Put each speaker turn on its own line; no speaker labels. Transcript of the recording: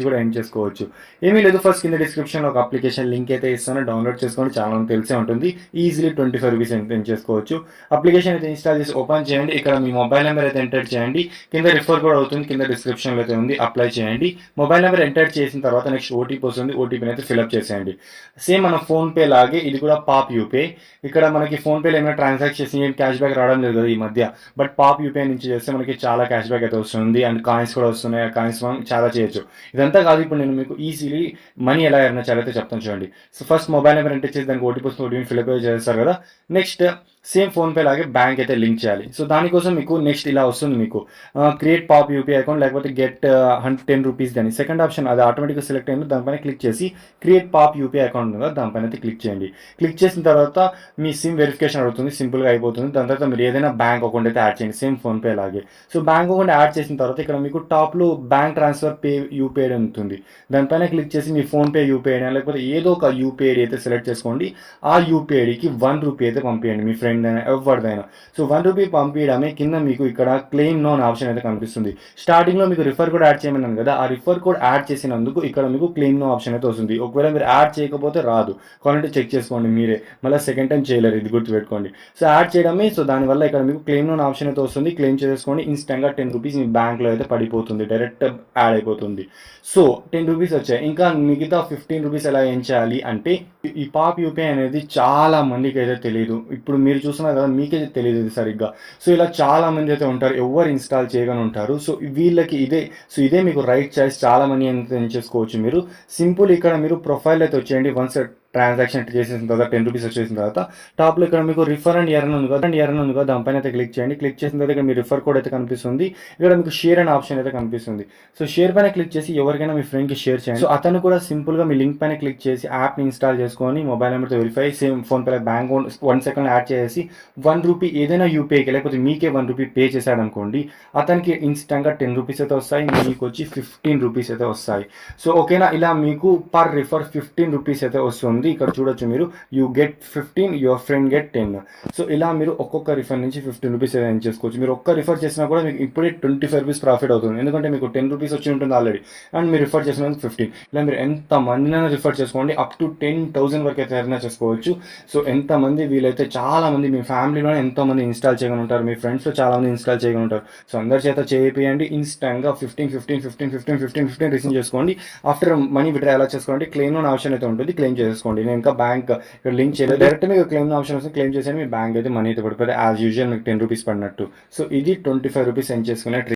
కూడా ఎండ్ చేసుకోవచ్చు. ఏమీ లేదు, ఫస్ట్ కింద డిస్క్రిప్షన్లో ఒక అప్లికేషన్ లింక్ అయితే ఇస్తాను, డౌన్లోడ్ చేసుకోండి. చాలా మంది తెలిసే ఉంటుంది. ఈజీలీ 25 రూపీస్ ఎండ్ చేసుకోవచ్చు. అప్లికేషన్ అయితే ఇన్స్టాల్ చేసి ఓపెన్ చేయండి. ఇక్కడ మీ మొబైల్ నెంబర్ అయితే ఎంటర్ చేయండి. కింద రిఫర్ కూడా అవుతుంది, కింద డిస్క్రిప్షన్లో అయితే ఉంది, అప్లై చేయండి. మొబైల్ నెంబర్ ఎంటర్ చేసిన తర్వాత నెక్స్ట్ ఓటీపీ వస్తుంది, ఓటీపీని అయితే ఫిల్అప్ చేసేయండి. సేమ్ మన ఫోన్పే లాగే ఇది కూడా పాప్ యూపే. ఇక్కడ మనకి ఫోన్పేలో ఏమైనా ట్రాన్సాక్షన్ ఏం క్యాష్ బ్యాక్ రావడం లేదు కదా ఈ మధ్య, బట్ పాప్ యూపీఐ నుంచి చేస్తే మనకి చాలా క్యాష్ బ్యాక్ అయితే వస్తుంది అండ్ కాయిన్స్ కూడా వస్తున్నాయి. ఆ కాయిన్స్ మనం చాలా చేయొచ్చు. ఇదంతా కాదు, ఇప్పుడు నేను మీకు ఈజీలీ మనీ ఎలా ఎర్న్ చేయాలో అయితే చెప్తాను చూడండి. So first mobile number enter చేసి దానికి ఓటీపీ వస్తుంది, ఓటీపీ ఫిల్అప్ చేస్తారు కదా. నెక్స్ట్ సేమ్ ఫోన్పే లాగే బ్యాంక్ అయితే లింక్ చేయాలి. సో దానికోసం మీకు నెక్స్ట్ ఇలా వస్తుంది, మీకు క్రియేట్ పాప్ యూపీఐ అకౌంట్ లేకపోతే గెట్ 10 రూపీస్ అని సెకండ్ ఆప్షన్, అది ఆటోమేటిక్గా సెలెక్ట్ అయింది. దానిపైన క్లిక్ చేసి క్రియేట్ పాప్ యూపీఐ అకౌంట్ ఉంది, దానిపైన అయితే క్లిక్ చేయండి. క్లిక్ చేసిన తర్వాత మీ సిమ్ వెరిఫికేషన్ అడుగుతుంది, సింపుల్గా అయిపోతుంది. దాని తర్వాత మీరు ఏదైనా బ్యాంక్ అకౌంట్ అయితే యాడ్ చేయండి, సేమ్ ఫోన్పే లాగే. సో బ్యాంక్ అకౌంట్ యాడ్ చేసిన తర్వాత ఇక్కడ మీకు టాప్లో బ్యాంక్ ట్రాన్స్ఫర్ పే యూపీఐ ఉంటుంది, దానిపైన క్లిక్ చేసి మీ ఫోన్పే యూపీఐ లేకపోతే ఏదో ఒక యూపీఐ అయితే సెలెక్ట్ చేసుకోండి. ఆ యూపీఐకి 1 రూపీ అయితే పంపించండి, మీ ఫ్రెండ్ అయినా ఎవరిదైనా. సో 1 రూపీ పంపించడమే కింద మీకు ఇక్కడ క్లెయిమ్ నో అనే ఆప్షన్ అయితే కనిపిస్తుంది. స్టార్టింగ్లో మీకు రిఫర్ కోడ్ యాడ్ చేయమన్నాను కదా, ఆ రిఫర్ కోడ్ యాడ్ చేసినందుకు ఇక్కడ మీకు క్లెయిమ్ నో ఆప్షన్ అయితే వస్తుంది. ఒకవేళ మీరు యాడ్ చేయకపోతే రాదు, కావాలంటే చెక్ చేసుకోండి మీరే, మళ్ళీ సెకండ్ టైం చేయలేరు, ఇది గుర్తుపెట్టుకోండి. సో యాడ్ చేయడమే, సో దానివల్ల ఇక్కడ మీకు క్లెయిమ్ నో ఆప్షన్ అయితే వస్తుంది. క్లెయిమ్ చేసుకోండి, ఇన్స్టెంట్గా 10 రూపీస్ మీ బ్యాంక్లో అయితే పడిపోతుంది, డైరెక్ట్ యాడ్ అయిపోతుంది. సో 10 రూపీస్ వచ్చాయి. ఇంకా మిగతా 15 రూపీస్ ఎలా ఏం చేయాలి అంటే, ఈ పాప్ యూపీఐ అనేది చాలా మందికి అయితే తెలియదు. ఇప్పుడు మీరు చూస్తున్నారు కదా, మీకే తెలియదు ఇది సరిగ్గా. సో ఇలా చాలా మంది అయితే ఉంటారు, ఎవరు ఇన్స్టాల్ చేయగానే ఉంటారు. సో వీళ్ళకి ఇదే మీకు రైట్ చాయిస్. చాలా మనీ ఎంత చేసుకోవచ్చు మీరు. సింపుల్ ఇక్కడ మీరు ప్రొఫైల్ అయితే వచ్చేయండి. వన్స్ ట్రాన్సాక్షన్ చేసిన తర్వాత 10 రూపీస్ వచ్చేసిన తర్వాత టాప్లో ఇక్కడ మీకు రిఫర్ అండ్ ఎర్న్ ఉంది కదా, దానిపైన అయితే క్లిక్ చేయండి. క్లిక్ చేసిన తర్వాత ఇక్కడ మీ రిఫర్ కోడ్ అయితే కనిపిస్తుంది. ఇక్కడ మీకు షేర్ అనే ఆప్షన్ అయితే కనిపిస్తుంది. సో షేర్ పైన క్లిక్ చేసి ఎవరికైనా మీ ఫ్రెండ్కి షేర్ చేయండి. సో అతను కూడా సింపుల్గా మీ లింక్ పైన క్లిక్ చేసి యాప్ని ఇన్స్టాల్ చేసుకొని మొబైల్ నెంబర్తో verify, same PhonePe bank 1 second add చేసి 1 రూపీ ఏదైనా యూపీఐకి లేకపోతే మీకే 1 రూపీ పే చేశాడు అనుకోండి, అతనికి ఇన్స్టెంట్గా 10 రూపీస్ అయితే వస్తాయి, మీకు వచ్చి 15 రూపీస్ అయితే వస్తాయి. సో ఓకేనా, ఇలా మీకు పర్ రిఫర్ 15 రూపీస్ అయితే వస్తుంది. ఇక్కడ చూడొచ్చు మీరు, you get 15, your friend get 10. So ఇలా మీరు ఒక్కొక్క రిఫర్ నుంచి 15 రూపీస్ ఏదైనా చేసుకోవచ్చు. మీరు ఒక్క రిఫర్ చేసినా కూడా మీకు ఇప్పుడే 25 రూపీస్ ప్రాఫిట్ అవుతుంది, ఎందుకంటే మీకు 10 రూపీస్ వచ్చి ఉంటుంది ఆల్రెడీ, అండ్ మీరు రిఫర్ చేసిన 15. ఇలా మీరు ఎంత మందినైనా రిఫర్ చేసుకోండి, అప్ టు 10,000 వరకు అయితే ఎర్న్ చేసుకోవచ్చు. సో ఎంతమంది వీలైతే చాలా మంది మీ ఫ్యామిలీలోనే ఎంతోమంది ఇన్స్టాల్ చేయగలను ఉంటారు, మీ ఫ్రెండ్స్లో చాలా మంది ఇన్స్టాల్ చేయగలను ఉంటారు. సో అందరి చేత చేయండి, ఇన్స్టాంట్గా 15 రిసీవ్ చేసుకోండి. ఆఫ్టర్ మనీ విడ్రా ఎలా చేసుకోండి, క్లెయిమ్ లోన్ ఆప్షన్ అయితే ఉంటుంది, క్లెయిమ్ చేసుకోండి. నేను ఇంకా బ్యాంక్ ఇక్కడ లింక్ చేయలేదు, డైరెక్ట్ మీకు క్లెయిమ్ ఆప్షన్ వస్తుంది, క్లెయిమ్ చేసి మీ బ్యాంక్ అయితే మనీ అయితే పడిపోతే యాజ్ యూజువల్ మీకు 10 రూపీస్ పడినట్టు. సో ఇది 25 రూపీస్ సెండ్ చేసుకునే